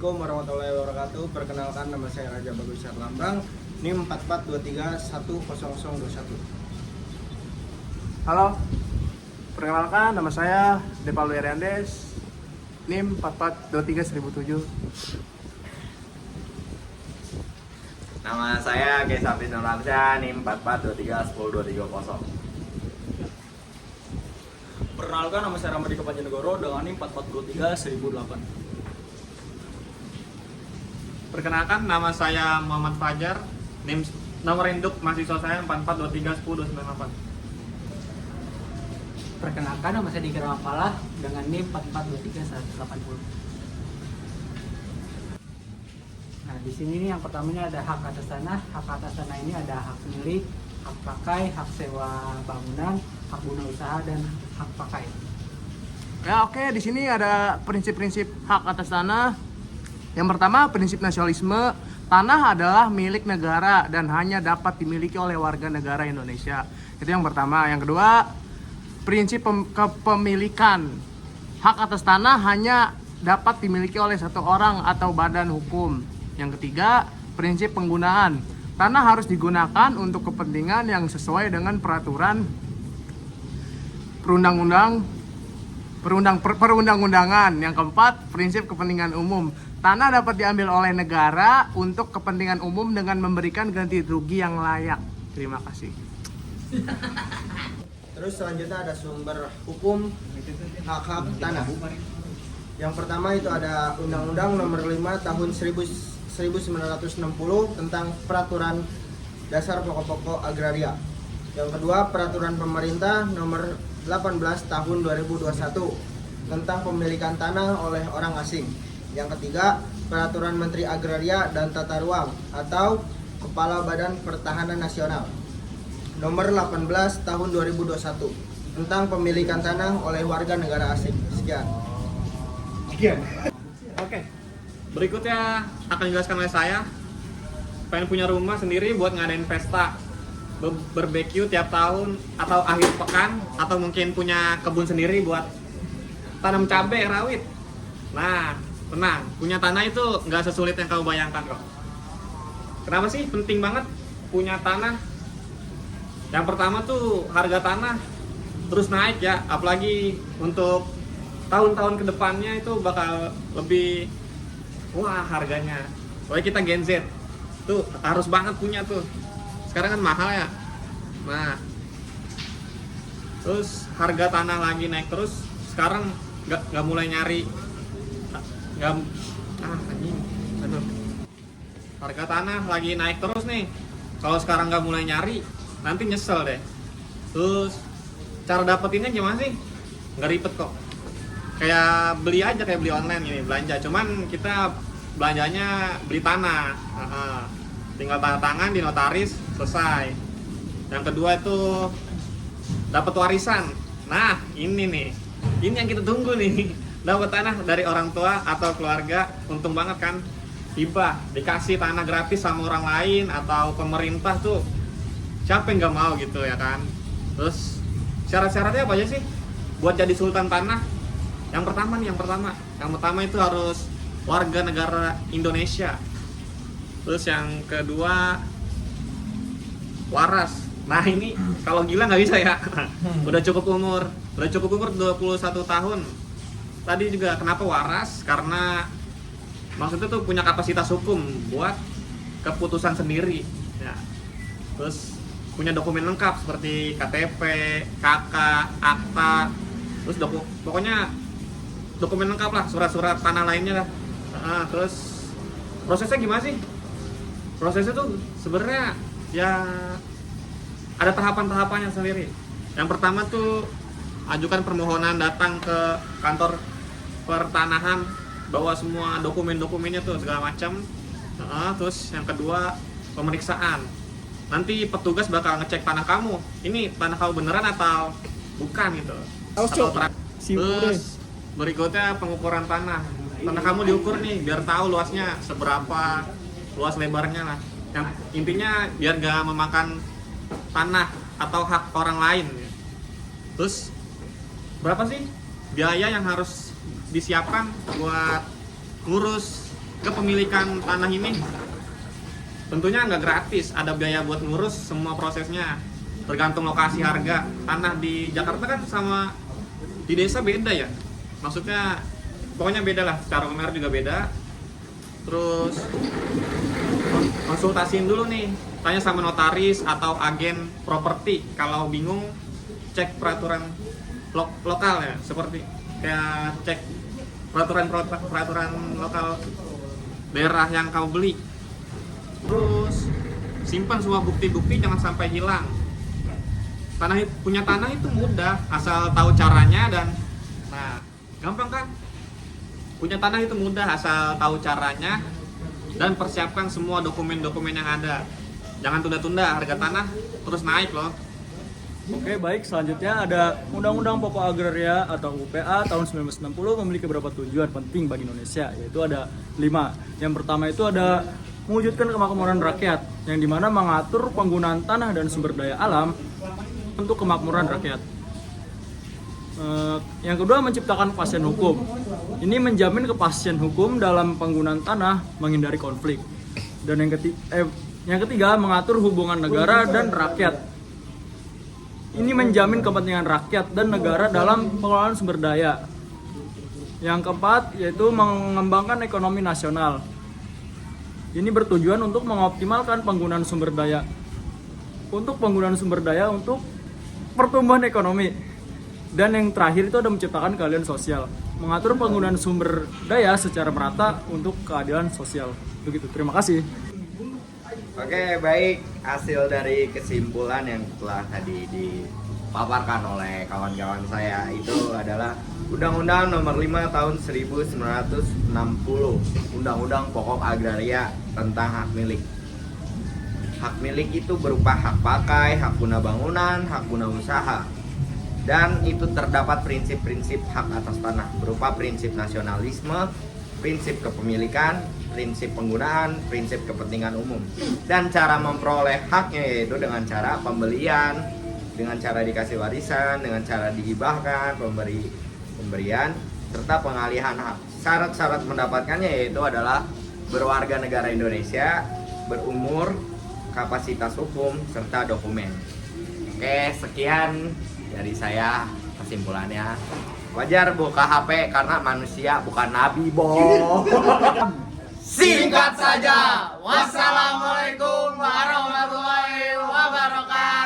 Assalamualaikum warahmatullahi wabarakatuh. Perkenalkan, nama saya Raja Bagus Lambang, NIM 4423100021. Halo, perkenalkan nama saya Depalu Eriandes, NIM 44231007. Nama saya Gesa Apis Nurlamsyah, NIM 4423102330. Perkenalkan, nama saya Ramadika Panjanegoro dengan NIM 44231008. Perkenalkan, nama saya Muhammad Fajar, NIM nomor induk mahasiswa saya 4423102998. Perkenalkan, nama saya Diki Ramapala dengan NIM 44231080. Nah, di sini nih yang pertamanya ada hak atas tanah. Hak atas tanah ini ada hak milik, hak pakai, hak sewa bangunan, hak guna usaha, dan hak pakai. Ya oke, di sini ada prinsip-prinsip hak atas tanah. Yang pertama, prinsip nasionalisme. Tanah adalah milik negara dan hanya dapat dimiliki oleh warga negara Indonesia. Itu yang pertama. Yang kedua, prinsip kepemilikan. Hak atas tanah hanya dapat dimiliki oleh satu orang atau badan hukum. Yang ketiga, prinsip penggunaan. Tanah harus digunakan untuk kepentingan yang sesuai dengan peraturan perundang-undangan. Yang keempat, prinsip kepentingan umum. Tanah dapat diambil oleh negara untuk kepentingan umum dengan memberikan ganti rugi yang layak. Terima kasih. Terus selanjutnya ada sumber hukum hak-hak tanah. Yang pertama itu ada Undang-Undang Nomor 5 Tahun 1960 tentang Peraturan Dasar Pokok-pokok Agraria. Yang kedua, Peraturan Pemerintah Nomor 18 Tahun 2021 tentang pemilikan tanah oleh orang asing. Yang ketiga, Peraturan Menteri Agraria dan Tata Ruang atau Kepala Badan Pertahanan Nasional Nomor 18 Tahun 2021 tentang pemilikan tanah oleh warga negara asing. Sekian. Oke, berikutnya akan dijelaskan oleh saya. Pengen punya rumah sendiri buat ngadain pesta barbecue tiap tahun atau akhir pekan, atau mungkin punya kebun sendiri buat tanam cabai rawit. Nah, tenang, punya tanah itu nggak sesulit yang kamu bayangkan kok. Kenapa sih penting banget punya tanah? Yang pertama tuh harga tanah terus naik ya, apalagi untuk tahun-tahun kedepannya itu bakal lebih wah harganya. Soalnya kita Gen Z tuh harus banget punya tuh. Sekarang kan mahal ya. Nah, terus harga tanah lagi naik terus. Sekarang nggak mulai nyari. Harga tanah lagi naik terus nih. Kalau sekarang nggak mulai nyari, nanti nyesel deh. Terus cara dapetinnya gimana sih? Nggak ribet kok. Kayak beli aja, kayak beli online gini, belanja. Cuman kita belanjanya beli tanah. Tinggal tanda tangan di notaris, selesai. Yang kedua itu dapat warisan. Nah, ini nih. Ini yang kita tunggu nih. Dapat tanah dari orang tua atau keluarga, untung banget kan. Hibah, dikasih tanah gratis sama orang lain atau pemerintah tuh, siapa yang nggak mau gitu ya kan. Terus syarat-syaratnya apa aja sih buat jadi sultan tanah? Yang pertama itu harus warga negara Indonesia. Terus yang kedua waras. Nah ini kalau gila nggak bisa ya. Udah cukup umur 21 tahun. Tadi juga kenapa waras? Karena maksudnya tuh punya kapasitas hukum buat keputusan sendiri ya. Terus punya dokumen lengkap seperti KTP, KK, akta. Terus pokoknya dokumen lengkap lah, surat-surat tanah lainnya lah. Terus prosesnya gimana sih? Prosesnya tuh sebenarnya ya ada tahapan-tahapannya sendiri. Yang pertama tuh ajukan permohonan, datang ke kantor pertanahan, bawa semua dokumen-dokumennya tuh segala macam. Terus yang kedua pemeriksaan. Nanti petugas bakal ngecek tanah kamu. Ini tanah kamu beneran atau bukan gitu. Terus berikutnya pengukuran tanah. Tanah kamu diukur nih biar tahu luasnya seberapa, luas lebarnya lah. Yang intinya biar gak memakan tanah atau hak orang lain. Terus berapa sih biaya yang harus disiapkan buat ngurus kepemilikan tanah ini tentunya nggak gratis, ada biaya buat ngurus semua prosesnya. Tergantung lokasi harga tanah di Jakarta kan sama di desa beda ya. Maksudnya pokoknya beda lah, secara UMR juga beda. Terus konsultasiin dulu nih, tanya sama notaris atau agen properti. Kalau bingung cek peraturan lokal ya, seperti kayak cek peraturan lokal daerah yang kamu beli. Terus simpan semua bukti-bukti, jangan sampai hilang. Punya tanah itu mudah asal tahu caranya dan gampang kan? Punya tanah itu mudah asal tahu caranya dan persiapkan semua dokumen-dokumen yang ada. Jangan tunda-tunda, harga tanah terus naik loh. Oke, baik. Selanjutnya ada Undang-Undang Pokok Agraria atau UPA tahun 1960 memiliki beberapa tujuan penting bagi Indonesia, yaitu ada 5. Yang pertama itu ada mewujudkan kemakmuran rakyat, yang dimana mengatur penggunaan tanah dan sumber daya alam untuk kemakmuran rakyat. Yang kedua, menciptakan kepastian hukum. Ini menjamin kepastian hukum dalam penggunaan tanah, menghindari konflik. Dan yang ketiga, mengatur hubungan negara dan rakyat. Ini menjamin kepentingan rakyat dan negara dalam pengelolaan sumber daya. Yang keempat, yaitu mengembangkan ekonomi nasional. Ini bertujuan untuk mengoptimalkan penggunaan sumber daya. Untuk pertumbuhan ekonomi. Dan yang terakhir itu ada menciptakan keadilan sosial, mengatur penggunaan sumber daya secara merata untuk keadilan sosial. Begitu, terima kasih. Oke, baik. Hasil dari kesimpulan yang telah tadi dipaparkan oleh kawan-kawan saya itu adalah Undang-Undang Nomor 5 Tahun 1960, Undang-Undang Pokok Agraria tentang hak milik. Hak milik itu berupa hak pakai, hak guna bangunan, hak guna usaha. Dan itu terdapat prinsip-prinsip hak atas tanah berupa prinsip nasionalisme, prinsip kepemilikan, prinsip penggunaan, prinsip kepentingan umum. Dan cara memperoleh haknya yaitu dengan cara pembelian, dengan cara dikasih warisan, dengan cara dihibahkan, pemberian, serta pengalihan hak. Syarat-syarat mendapatkannya yaitu adalah berwarga negara Indonesia, berumur, kapasitas hukum, serta dokumen. Oke, sekian dari saya kesimpulannya. Wajar buka HP karena manusia bukan nabi, Bo. Singkat saja. Wassalamualaikum warahmatullahi wabarakatuh.